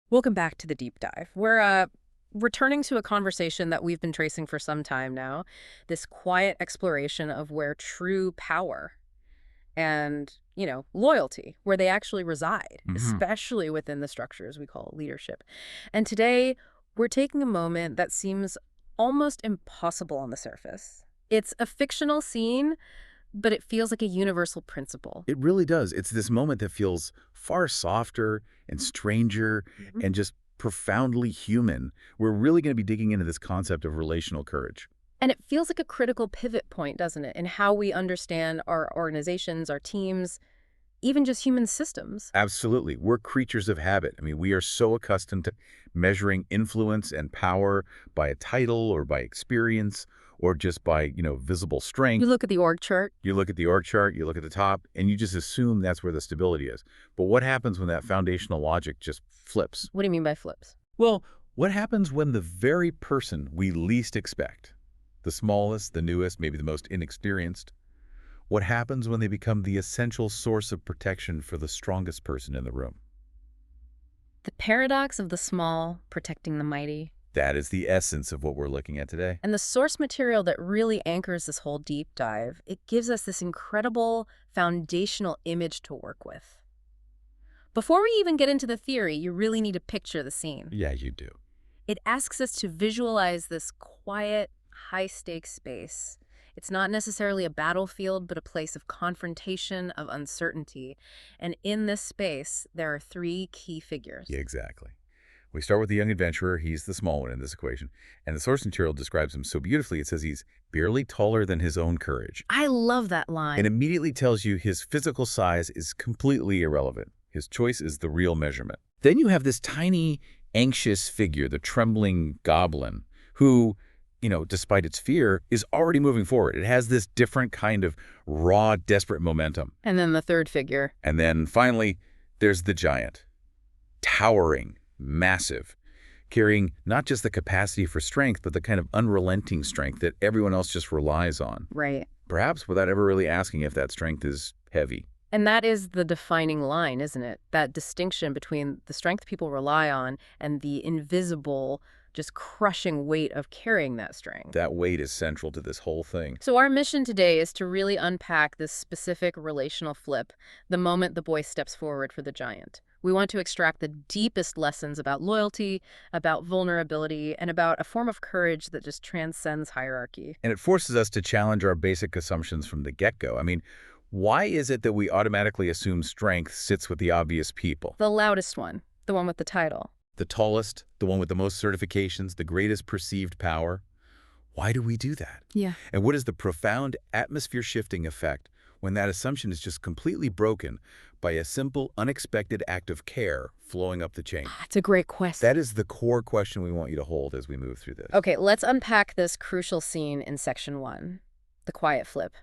Welcome back to the deep dive. We're returning to a conversation that we've been tracing for some time now, this quiet exploration of where true power and, loyalty, where they actually reside, Hmm. especially within the structures we call leadership. And today, we're taking a moment that seems almost impossible on the surface. It's a fictional scene, but it feels like a universal principle. It really does. It's this moment that feels far softer and stranger and just profoundly human. We're really going to be digging into this concept of relational courage. And it feels like a critical pivot point, doesn't it, in how we understand our organizations, our teams, even just human systems. Absolutely. We're creatures of habit. I mean, we are so accustomed to measuring influence and power by a title or by experience or just by, visible You strength. look at the org chart. You look at the org chart, you look at the top, and you just assume that's where the stability is. But what happens when that foundational logic just flips? What do you mean by flips? Well, what happens when the very person we least expect, the smallest, the newest, maybe the most inexperienced, what happens when they become the essential source of protection for the strongest person in the room? The paradox of the small protecting the mighty. That is the essence of what we're looking at today. And the source material that really anchors this whole deep dive, it gives us this incredible foundational image to work with. Before we even get into the theory, you really need to picture the scene. Yeah, you do. It asks us to visualize this quiet, high-stakes space. It's not necessarily a battlefield, but a place of confrontation, of uncertainty. And in this space, there are three key figures. Yeah, exactly. We start with the young adventurer. He's the small one in this equation. And the source material describes him so beautifully. It says he's barely taller than his own courage. I love that It line. immediately tells you his physical size is completely irrelevant. His choice is the real measurement. Then you have this tiny, anxious figure, the trembling goblin, who, despite its fear, is already moving forward. It has this different kind of raw, desperate momentum. And then the third figure. And then finally, there's the giant, towering, massive, carrying not just the capacity for strength, but the kind of unrelenting strength that everyone else just relies on, Right. perhaps without ever really asking if that strength is heavy. And that is the defining line, isn't it? That distinction between the strength people rely on and the invisible, just crushing weight of carrying that strength. That weight is central to this whole thing. So our mission today is to really unpack this specific relational flip, the moment the boy steps forward for the giant. We want to extract the deepest lessons about loyalty, about vulnerability, and about a form of courage that just transcends hierarchy. And it forces us to challenge our basic assumptions from the get-go. I mean, why is it that we automatically assume strength sits with the obvious people? The loudest one, the one with the title. The tallest, the one with the most certifications, the greatest perceived power? Why do we do that? Yeah. And what is the profound atmosphere-shifting effect when that assumption is just completely broken by a simple, unexpected act of care flowing up the chain? That's a great question. That is the core question we want you to hold as we move through this. Okay, let's unpack this crucial scene in section 1, the quiet flip.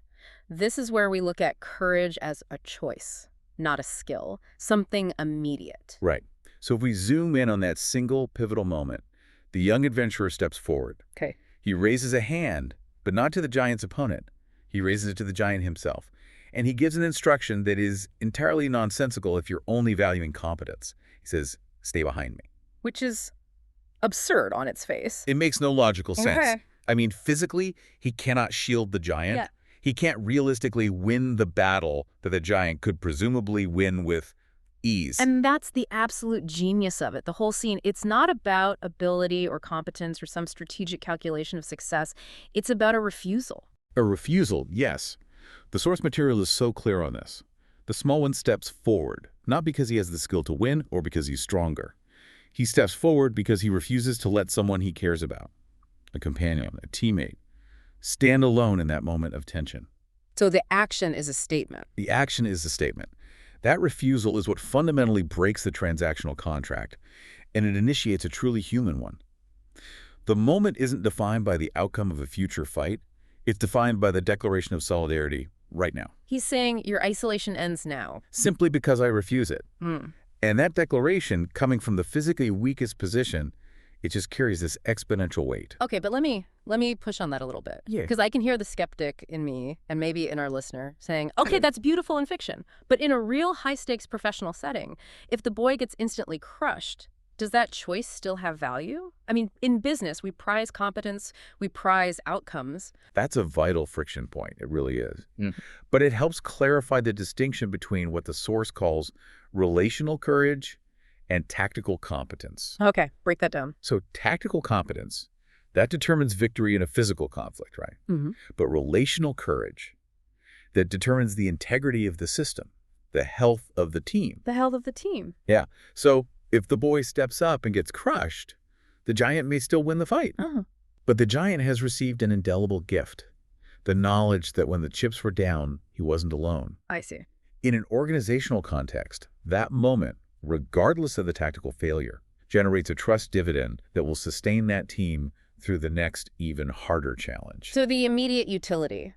This is where we look at courage as a choice, not a skill, something immediate. Right. So if we zoom in on that single pivotal moment, the young adventurer steps forward. Okay. He raises a hand, but not to the giant's opponent. He raises it to the giant himself. And he gives an instruction that is entirely nonsensical if you're only valuing competence. He says, "Stay behind me." Which is absurd on its face. It makes no logical sense. Okay. I mean, physically, he cannot shield the giant. Yeah. He can't realistically win the battle that the giant could presumably win with ease. And that's the absolute genius of it. The whole scene, it's not about ability or competence or some strategic calculation of success. It's about a refusal. A refusal, yes. The source material is so clear on this. The small one steps forward, not because he has the skill to win or because he's stronger. He steps forward because he refuses to let someone he cares about, a companion, a teammate, stand alone in that moment of tension. So the action is a statement. The action is the statement. That refusal is what fundamentally breaks the transactional contract, and it initiates a truly human one. The moment isn't defined by the outcome of a future fight. It's defined by the declaration of solidarity right now, He's saying your isolation ends now. simply because I refuse it. Hmm. And that declaration, coming from the physically weakest position, it just carries this exponential weight. Okay, but let me push on that a little bit. Yeah. Because I can hear the skeptic in me and maybe in our listener saying, okay, that's beautiful in fiction. But in a real high-stakes professional setting, if the boy gets instantly crushed, Does that choice still have value? I mean, in business, we prize competence, we prize outcomes. That's a vital friction point. It really is. But it helps clarify the distinction between what the source calls relational courage and tactical competence. Okay, break that down. So tactical competence, that determines victory in a physical conflict, right? Mm-hmm. But relational courage, that determines the integrity of the system, the health of the team. The health of the team. Yeah. So if the boy steps up and gets crushed, the giant may still win the fight. Uh-huh. But the giant has received an indelible gift, the knowledge that when the chips were down, he wasn't alone. I see. In an organizational context, that moment, regardless of the tactical failure, generates a trust dividend that will sustain that team through the next, even harder challenge. So the immediate utility,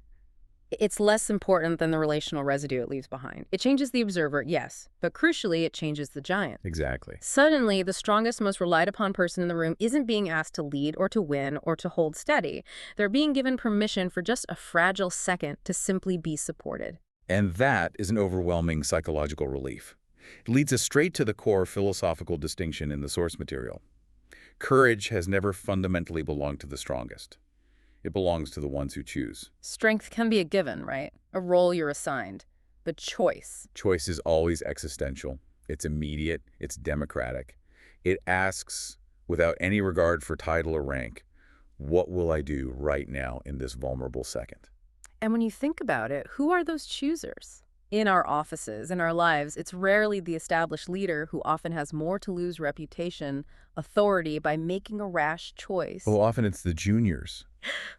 it's less important than the relational residue it leaves behind. It changes the observer, yes, but crucially, it changes the giant. Exactly. Suddenly, the strongest, most relied upon person in the room isn't being asked to lead or to win or to hold steady. They're being given permission for just a fragile second to simply be supported. And that is an overwhelming psychological relief. It leads us straight to the core philosophical distinction in the source material. Courage has never fundamentally belonged to the strongest. It belongs to the ones who choose. Strength can be a given, right? A role you're assigned. But choice. Choice is always existential. It's immediate. It's democratic. It asks, without any regard for title or rank, what will I do right now in this vulnerable second? And when you think about it, who are those choosers? In our offices, in our lives, it's rarely the established leader who often has more to lose reputation, authority by making a rash choice. Well, often it's the juniors,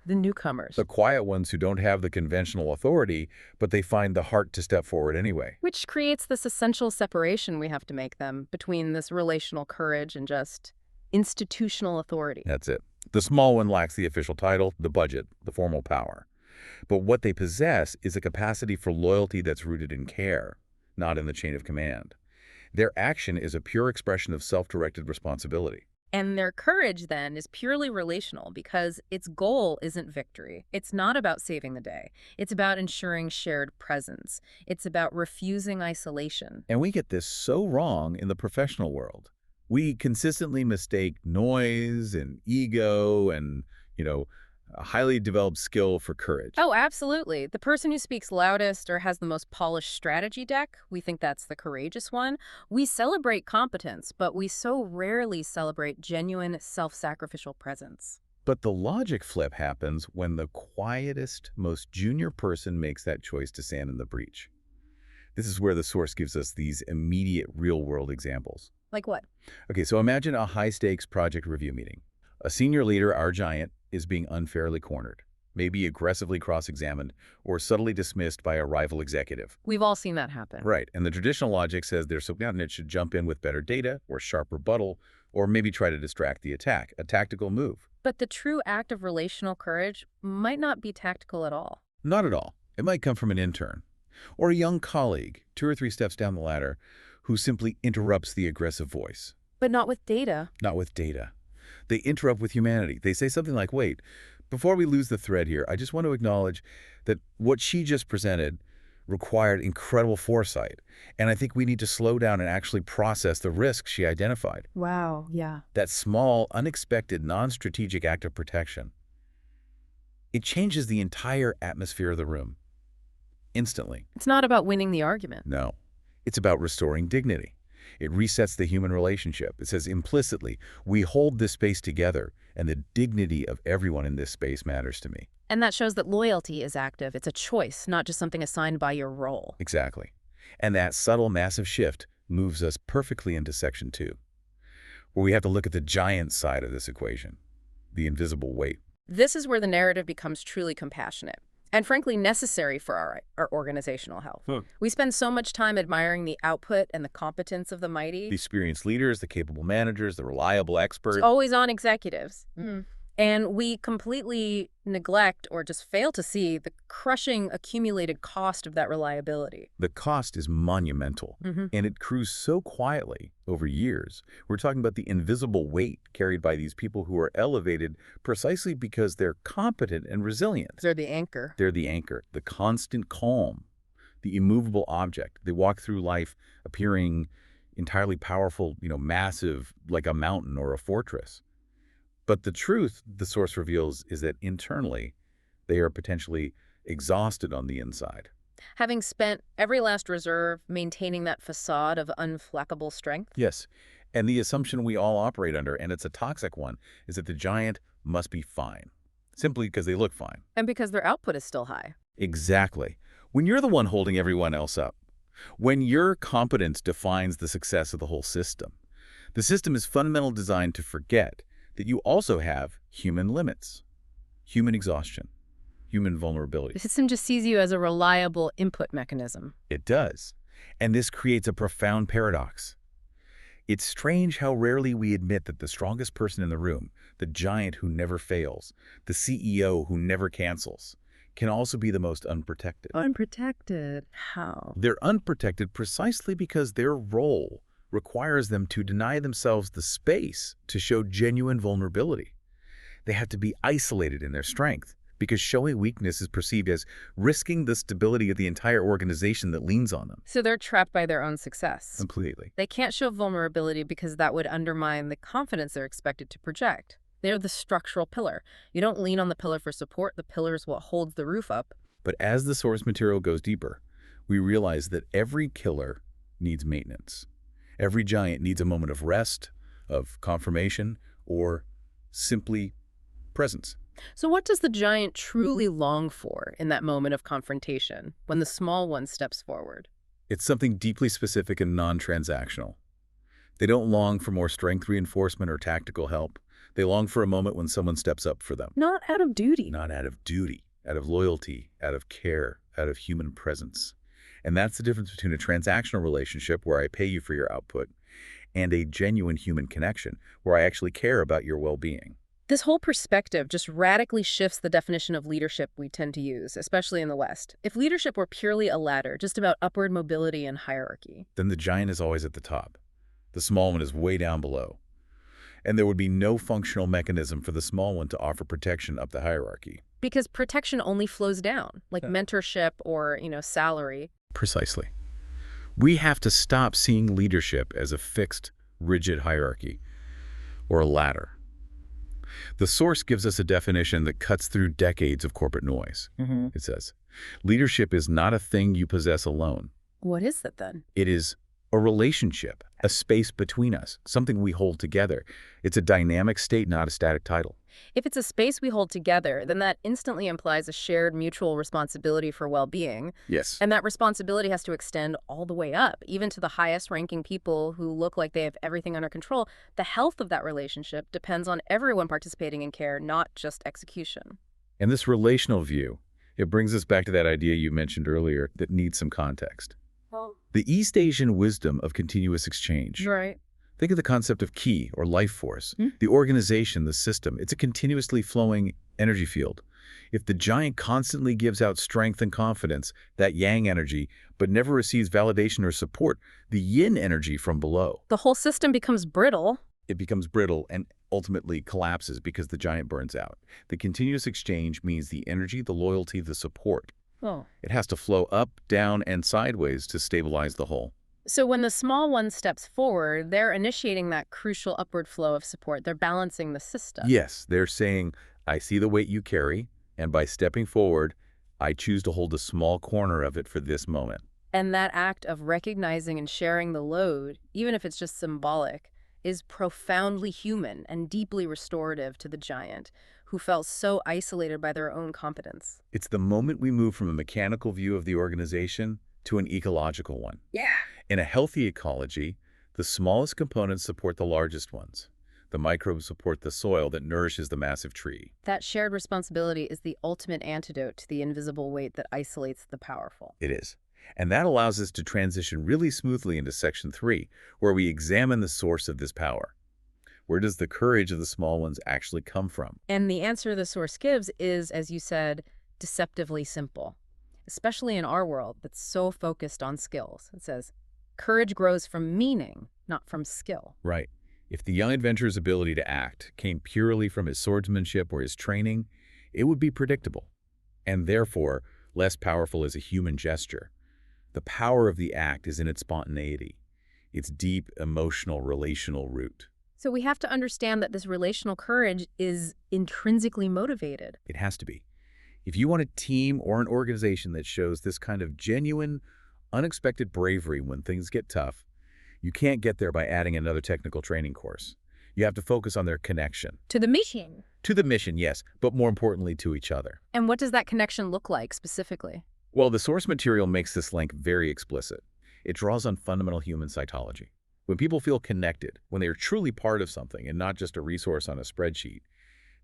The newcomers. the quiet ones who don't have the conventional authority, but they find the heart to step forward anyway. Which creates this essential separation we have to make them between this relational courage and just institutional authority. That's it. The small one lacks the official title, the budget, the formal power. But what they possess is a capacity for loyalty that's rooted in care, not in the chain of command. Their action is a pure expression of self-directed responsibility. And their courage, then, is purely relational because its goal isn't victory. It's not about saving the day. It's about ensuring shared presence. It's about refusing isolation. And we get this so wrong in the professional world. We consistently mistake noise and ego and, a highly developed skill for courage. Oh, absolutely. The person who speaks loudest or has the most polished strategy deck, we think that's the courageous one. We celebrate competence, but we so rarely celebrate genuine self-sacrificial presence. But the logic flip happens when the quietest, most junior person makes that choice to stand in the breach. This is where the source gives us these immediate real-world examples. Like what? Okay, so imagine a high-stakes project review meeting. A senior leader, our giant, is being unfairly cornered, maybe aggressively cross-examined, or subtly dismissed by a rival executive. We've all seen that happen. Right, and the traditional logic says their subordinate should jump in with better data or sharp rebuttal, or maybe try to distract the attack, a tactical move. But the true act of relational courage might not be tactical at all. Not at all. It might come from an intern, or a young colleague, 2 or 3 steps down the ladder, who simply interrupts the aggressive voice. But not with data. Not with data. They interrupt with humanity. They say something like, wait, before we lose the thread here, I just want to acknowledge that what she just presented required incredible foresight. And I think we need to slow down and actually process the risk she identified. Wow, yeah. That small, unexpected, non-strategic act of protection. It changes the entire atmosphere of the room. Instantly. It's not about winning the argument. No. It's about restoring dignity. It resets the human relationship. It says implicitly, we hold this space together, and the dignity of everyone in this space matters to me. And that shows that loyalty is active. It's a choice, not just something assigned by your role. Exactly. And that subtle, massive shift moves us perfectly into Section 2, where we have to look at the giant side of this equation, the invisible weight. This is where the narrative becomes truly compassionate. And frankly, necessary for our organizational health. We spend so much time admiring the output and the competence of the mighty. The experienced leaders, the capable managers, the reliable experts. It's always on executives. And we completely neglect or just fail to see the crushing accumulated cost of that reliability. The cost is monumental, and it accrues so quietly over years. We're talking about the invisible weight carried by these people who are elevated precisely because they're competent and resilient. They're the anchor. They're the anchor, the constant calm, the immovable object. They walk through life appearing entirely powerful, massive, like a mountain or a fortress. But the truth, the source reveals, is that internally, they are potentially exhausted on the inside. Having spent every last reserve maintaining that facade of unflappable strength? Yes, and the assumption we all operate under, and it's a toxic one, is that the giant must be fine, simply because they look fine. And because their output is still high. Exactly. When you're the one holding everyone else up, when your competence defines the success of the system is fundamentally designed to forget that you also have human limits, human exhaustion, human vulnerability. The system just sees you as a reliable input mechanism. It does. And this creates a profound paradox. It's strange how rarely we admit that the strongest person in the room, the giant who never fails, the CEO who never cancels, can also be the most unprotected. Unprotected? How? They're unprotected precisely because their role requires them to deny themselves the space to show genuine vulnerability. They have to be isolated in their strength because showing weakness is perceived as risking the stability of the entire organization that leans on them. So they're trapped by their own success. Completely. They can't show vulnerability because that would undermine the confidence they're expected to project. They're the structural pillar. You don't lean on the pillar for support. The pillar is what holds the roof up. But as the source material goes deeper, we realize that every killer needs maintenance. Every giant needs a moment of rest, of confirmation, or simply presence. So what does the giant truly long for in that moment of confrontation, when the small one steps forward? It's something deeply specific and non-transactional. They don't long for more strength reinforcement or tactical help. They long for a moment when someone steps up for them. Not out of duty. Not out of duty, out of loyalty, out of care, out of human presence. And that's the difference between a transactional relationship where I pay you for your output and a genuine human connection where I actually care about your well-being. This whole perspective just radically shifts the definition of leadership we tend to use, especially in the West. If leadership were purely a ladder, just about upward mobility and hierarchy, Then the giant is always at the top. The small one is way down below. And there would be no functional mechanism for the small one to offer protection up the hierarchy. because protection only flows down, like mentorship or, salary. Precisely. We have to stop seeing leadership as a fixed, rigid hierarchy or a ladder. The source gives us a definition that cuts through decades of corporate noise. It says, leadership is not a thing you possess alone. What is it then? It is a relationship, a space between us, something we hold together. It's a dynamic state, not a static title. If it's a space we hold together, then that instantly implies a shared mutual responsibility for well-being. Yes. And that responsibility has to extend all the way up, even to the highest-ranking people who look like they have everything under control. The health of that relationship depends on everyone participating in care, not just execution. And this relational view, it brings us back to that idea you mentioned earlier that needs some context. Well, The East Asian wisdom of continuous exchange. right. Think of the concept of ki, or life force. The organization, the system, it's a continuously flowing energy field. If the giant constantly gives out strength and confidence, that yang energy, but never receives validation or support, the yin energy from below, The whole system becomes brittle. it becomes brittle and ultimately collapses because the giant burns out. The continuous exchange means the energy, the loyalty, the support. Oh. It has to flow up, down, and sideways to stabilize the whole. So when the small one steps forward, they're initiating that crucial upward flow of support. They're balancing the system. Yes, they're saying, I see the weight you carry, and by stepping forward, I choose to hold a small corner of it for this moment. And that act of recognizing and sharing the load, even if it's just symbolic, is profoundly human and deeply restorative to the giant, who felt so isolated by their own competence. It's the moment we move from a mechanical view of the organization to an ecological one. Yeah. In a healthy ecology, the smallest components support the largest ones. The microbes support the soil that nourishes the massive tree. That shared responsibility is the ultimate antidote to the invisible weight that isolates the powerful. It is. And that allows us to transition really smoothly into Section 3, where we examine the source of this power. Where does the courage of the small ones actually come from? And the answer the source gives is, as you said, deceptively simple, especially in our world that's so focused on skills. It says, courage grows from meaning, not from skill. Right. If the young adventurer's ability to act came purely from his swordsmanship or his training, it would be predictable, and therefore less powerful as a human gesture. The power of the act is in its spontaneity, its deep, emotional, relational root. So we have to understand that this relational courage is intrinsically motivated. It has to be. If you want a team or an organization that shows this kind of genuine, unexpected bravery when things get tough, you can't get there by adding another technical training course. You have to focus on their connection. To the mission. To the mission, yes, but more importantly to each other. And what does that connection look like specifically? Well, the source material makes this link very explicit. It draws on fundamental human psychology. When people feel connected, when they are truly part of something and not just a resource on a spreadsheet,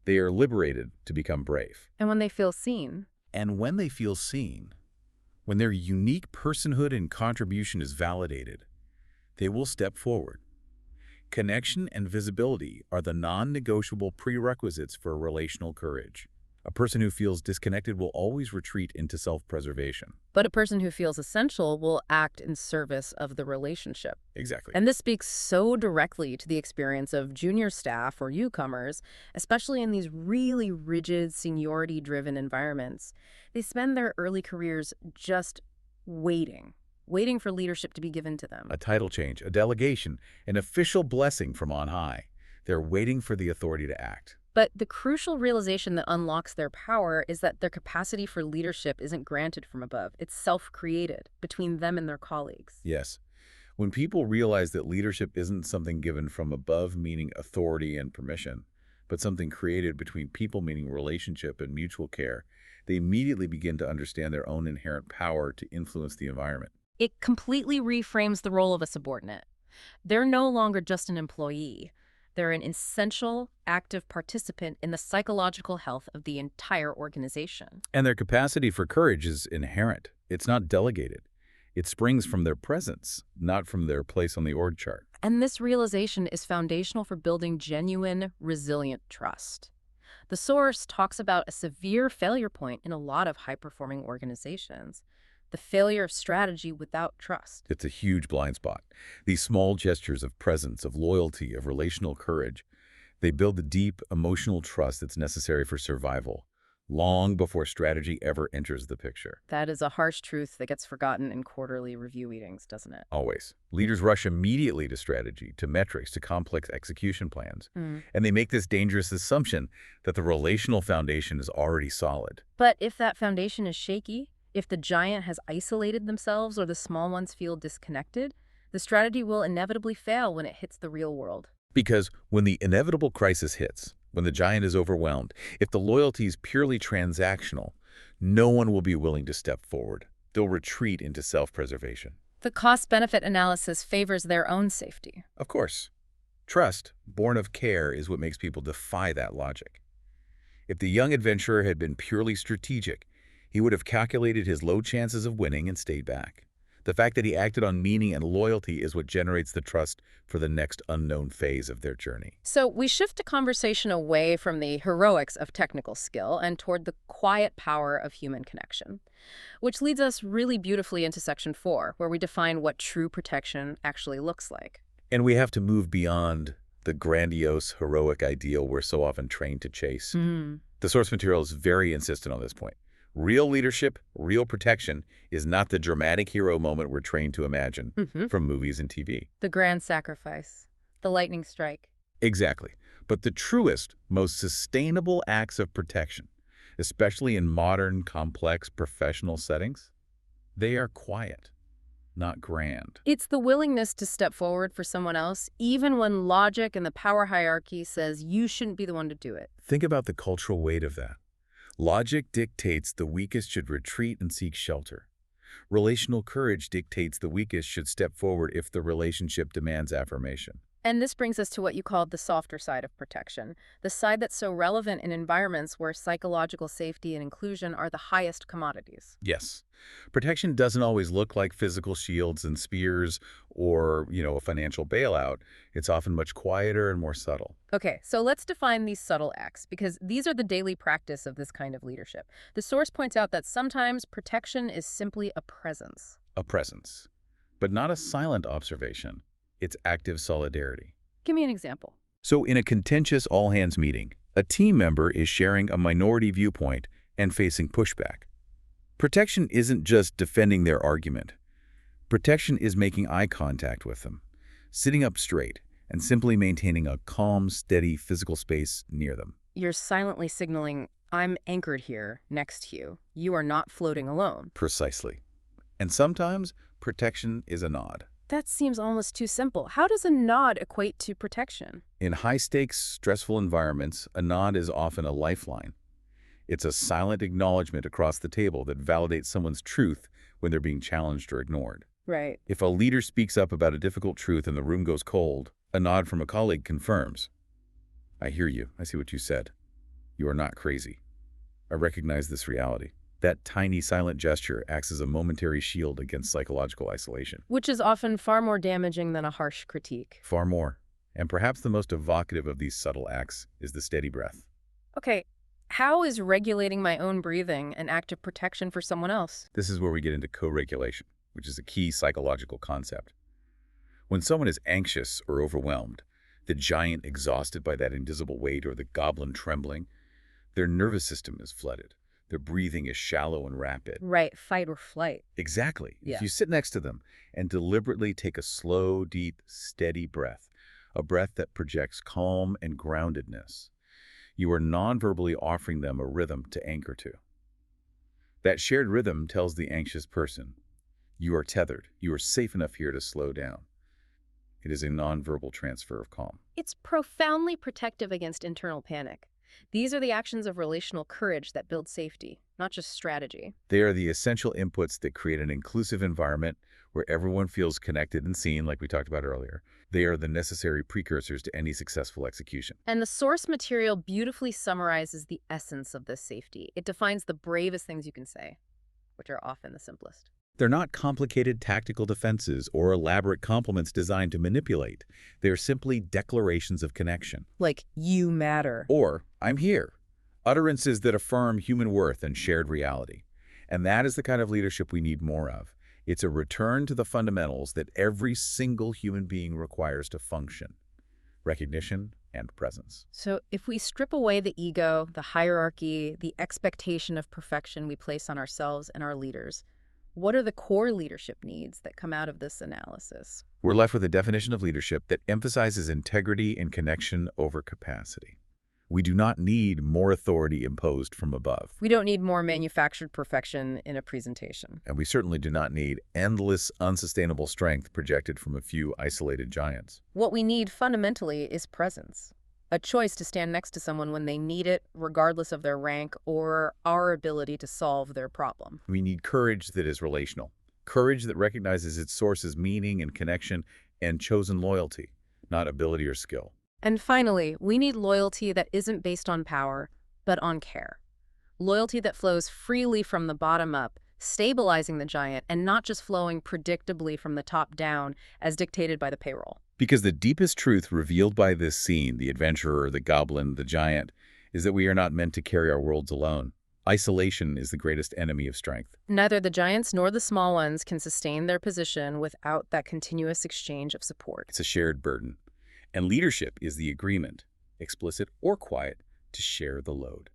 they are liberated to become brave. And when they feel seen. And when they feel seen, when their unique personhood and contribution is validated, they will step forward. Connection and visibility are the non-negotiable prerequisites for relational courage. A person who feels disconnected will always retreat into self-preservation. But a person who feels essential will act in service of the relationship. Exactly. And this speaks so directly to the experience of junior staff or newcomers, especially in these really rigid, seniority-driven environments. They spend their early careers just waiting for leadership to be given to them. A title change, a delegation, an official blessing from on high. They're waiting for the authority to act. But the crucial realization that unlocks their power is that their capacity for leadership isn't granted from above. It's self-created between them and their colleagues. Yes. When people realize that leadership isn't something given from above, meaning authority and permission, but something created between people, meaning relationship and mutual care, they immediately begin to understand their own inherent power to influence the environment. It completely reframes the role of a subordinate. They're no longer just an employee. They're an essential, active participant in the psychological health of the entire organization. And their capacity for courage is inherent. It's not delegated. It springs from their presence, not from their place on the org chart. And this realization is foundational for building genuine, resilient trust. The source talks about a severe failure point in a lot of high-performing organizations. The failure of strategy without trust. It's a huge blind spot. These small gestures of presence, of loyalty, of relational courage, they build the deep emotional trust that's necessary for survival, long before strategy ever enters the picture. That is a harsh truth that gets forgotten in quarterly review meetings, doesn't it? Always. Leaders rush immediately to strategy, to metrics, to complex execution plans. And they make this dangerous assumption that the relational foundation is already solid. But if that foundation is shaky, if the giant has isolated themselves or the small ones feel disconnected, the strategy will inevitably fail when it hits the real world. Because when the inevitable crisis hits, when the giant is overwhelmed, if the loyalty is purely transactional, no one will be willing to step forward. They'll retreat into self-preservation. The cost-benefit analysis favors their own safety. Of course. Trust, born of care, is what makes people defy that logic. If the young adventurer had been purely strategic, he would have calculated his low chances of winning and stayed back. The fact that he acted on meaning and loyalty is what generates the trust for the next unknown phase of their journey. So we shift the conversation away from the heroics of technical skill and toward the quiet power of human connection, which leads us really beautifully into Section 4, where we define what true protection actually looks like. And we have to move beyond the grandiose, heroic ideal we're so often trained to chase. The source material is very insistent on this point. Real leadership, real protection, is not the dramatic hero moment we're trained to imagine from movies and TV. The grand sacrifice, the lightning strike. Exactly. But the truest, most sustainable acts of protection, especially in modern, complex, professional settings, they are quiet, not grand. It's the willingness to step forward for someone else, even when logic and the power hierarchy says you shouldn't be the one to do it. Think about the cultural weight of that. Logic dictates the weakest should retreat and seek shelter. Relational courage dictates the weakest should step forward if the relationship demands affirmation. And this brings us to what you called the softer side of protection, the side that's so relevant in environments where psychological safety and inclusion are the highest commodities. Yes. Protection doesn't always look like physical shields and spears or, a financial bailout. It's often much quieter and more subtle. Okay, so let's define these subtle acts, because these are the daily practice of this kind of leadership. The source points out that sometimes protection is simply a presence. A presence, but not a silent observation. It's active solidarity. Give me an example. So in a contentious all-hands meeting, a team member is sharing a minority viewpoint and facing pushback. Protection isn't just defending their argument. Protection is making eye contact with them, sitting up straight, and simply maintaining a calm, steady physical space near them. You're silently signaling, I'm anchored here, next to you. You are not floating alone. Precisely. And sometimes protection is a nod. That seems almost too simple. How does a nod equate to protection? In high-stakes, stressful environments, a nod is often a lifeline. It's a silent acknowledgement across the table that validates someone's truth when they're being challenged or ignored. Right. If a leader speaks up about a difficult truth and the room goes cold, a nod from a colleague confirms, I hear you. I see what you said. You are not crazy. I recognize this reality. That tiny silent gesture acts as a momentary shield against psychological isolation. Which is often far more damaging than a harsh critique. Far more. And perhaps the most evocative of these subtle acts is the steady breath. Okay, how is regulating my own breathing an act of protection for someone else? This is where we get into co-regulation, which is a key psychological concept. When someone is anxious or overwhelmed, the giant exhausted by that invisible weight or the goblin trembling, their nervous system is flooded. Their breathing is shallow and rapid. Right, fight or flight. Exactly. Yeah. If you sit next to them and deliberately take a slow, deep, steady breath, a breath that projects calm and groundedness, you are non-verbally offering them a rhythm to anchor to. That shared rhythm tells the anxious person, you are tethered, you are safe enough here to slow down. It is a non-verbal transfer of calm. It's profoundly protective against internal panic. These are the actions of relational courage that build safety, not just strategy. They are the essential inputs that create an inclusive environment where everyone feels connected and seen, like we talked about earlier. They are the necessary precursors to any successful execution. And the source material beautifully summarizes the essence of this safety. It defines the bravest things you can say, which are often the simplest. They're not complicated tactical defenses or elaborate compliments designed to manipulate. They are simply declarations of connection. Like, you matter. Or, I'm here. Utterances that affirm human worth and shared reality. And that is the kind of leadership we need more of. It's a return to the fundamentals that every single human being requires to function: recognition and presence. So if we strip away the ego, the hierarchy, the expectation of perfection we place on ourselves and our leaders, what are the core leadership needs that come out of this analysis? We're left with a definition of leadership that emphasizes integrity and connection over capacity. We do not need more authority imposed from above. We don't need more manufactured perfection in a presentation. And we certainly do not need endless, unsustainable strength projected from a few isolated giants. What we need fundamentally is presence. A choice to stand next to someone when they need it, regardless of their rank or our ability to solve their problem. We need courage that is relational. Courage that recognizes its source as meaning and connection and chosen loyalty, not ability or skill. And finally, we need loyalty that isn't based on power, but on care. Loyalty that flows freely from the bottom up, stabilizing the giant, and not just flowing predictably from the top down as dictated by the payroll. Because the deepest truth revealed by this scene, the adventurer, the goblin, the giant, is that we are not meant to carry our worlds alone. Isolation is the greatest enemy of strength. Neither the giants nor the small ones can sustain their position without that continuous exchange of support. It's a shared burden. And leadership is the agreement, explicit or quiet, to share the load.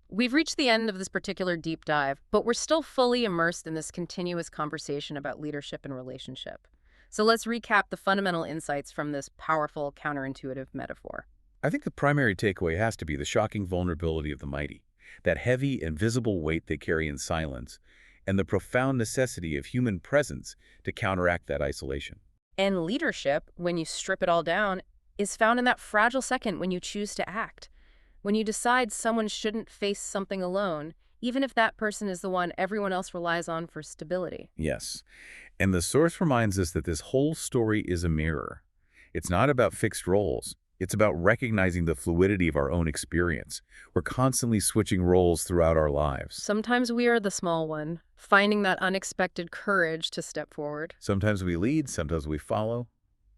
We've reached the end of this particular deep dive, but we're still fully immersed in this continuous conversation about leadership and relationship. So let's recap the fundamental insights from this powerful, counterintuitive metaphor. I think the primary takeaway has to be the shocking vulnerability of the mighty, that heavy, invisible weight they carry in silence, and the profound necessity of human presence to counteract that isolation. And leadership, when you strip it all down, is found in that fragile second when you choose to act. When you decide someone shouldn't face something alone, even if that person is the one everyone else relies on for stability. Yes. And the source reminds us that this whole story is a mirror. It's not about fixed roles. It's about recognizing the fluidity of our own experience. We're constantly switching roles throughout our lives. Sometimes we are the small one, finding that unexpected courage to step forward. Sometimes we lead, sometimes we follow.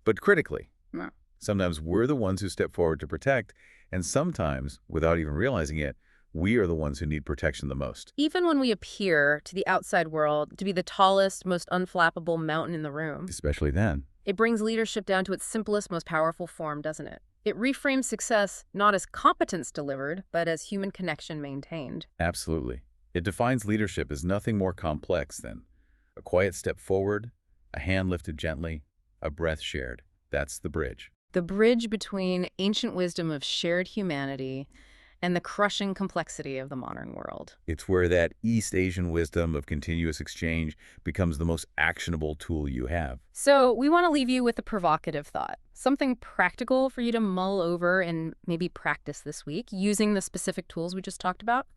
But critically, Yeah. sometimes we're the ones who step forward to protect, and sometimes, without even realizing it, we are the ones who need protection the most. Even when we appear to the outside world to be the tallest, most unflappable mountain in the room, Especially then. it brings leadership down to its simplest, most powerful form, doesn't it? It reframes success not as competence delivered, but as human connection maintained. Absolutely. It defines leadership as nothing more complex than a quiet step forward, a hand lifted gently, a breath shared. That's the bridge. The bridge between ancient wisdom of shared humanity and the crushing complexity of the modern world. It's where that East Asian wisdom of continuous exchange becomes the most actionable tool you have. So we want to leave you with a provocative thought, something practical for you to mull over and maybe practice this week using the specific tools we just talked about.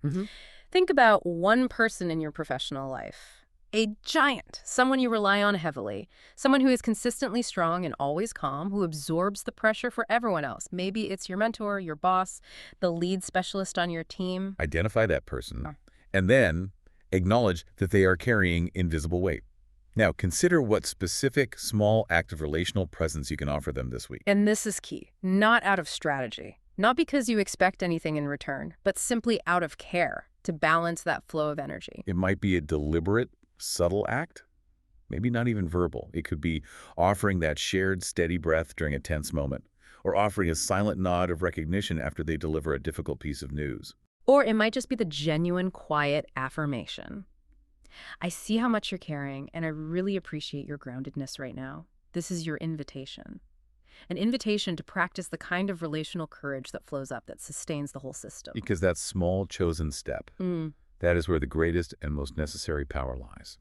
Think about one person in your professional life. A giant, someone you rely on heavily, someone who is consistently strong and always calm, who absorbs the pressure for everyone else. Maybe it's your mentor, your boss, the lead specialist on your team. Identify that person, and then acknowledge that they are carrying invisible weight. Now, consider what specific, small act of relational presence you can offer them this week. And this is key, not out of strategy, not because you expect anything in return, but simply out of care to balance that flow of energy. It might be a deliberate, subtle act, maybe not even verbal. It could be offering that shared, steady breath during a tense moment, or offering a silent nod of recognition after they deliver a difficult piece of news. Or it might just be the genuine, quiet affirmation. I see how much you're caring, and I really appreciate your groundedness right now. This is your invitation. An invitation to practice the kind of relational courage that flows up, that sustains the whole system. Because that small chosen step, that is where the greatest and most necessary power lies.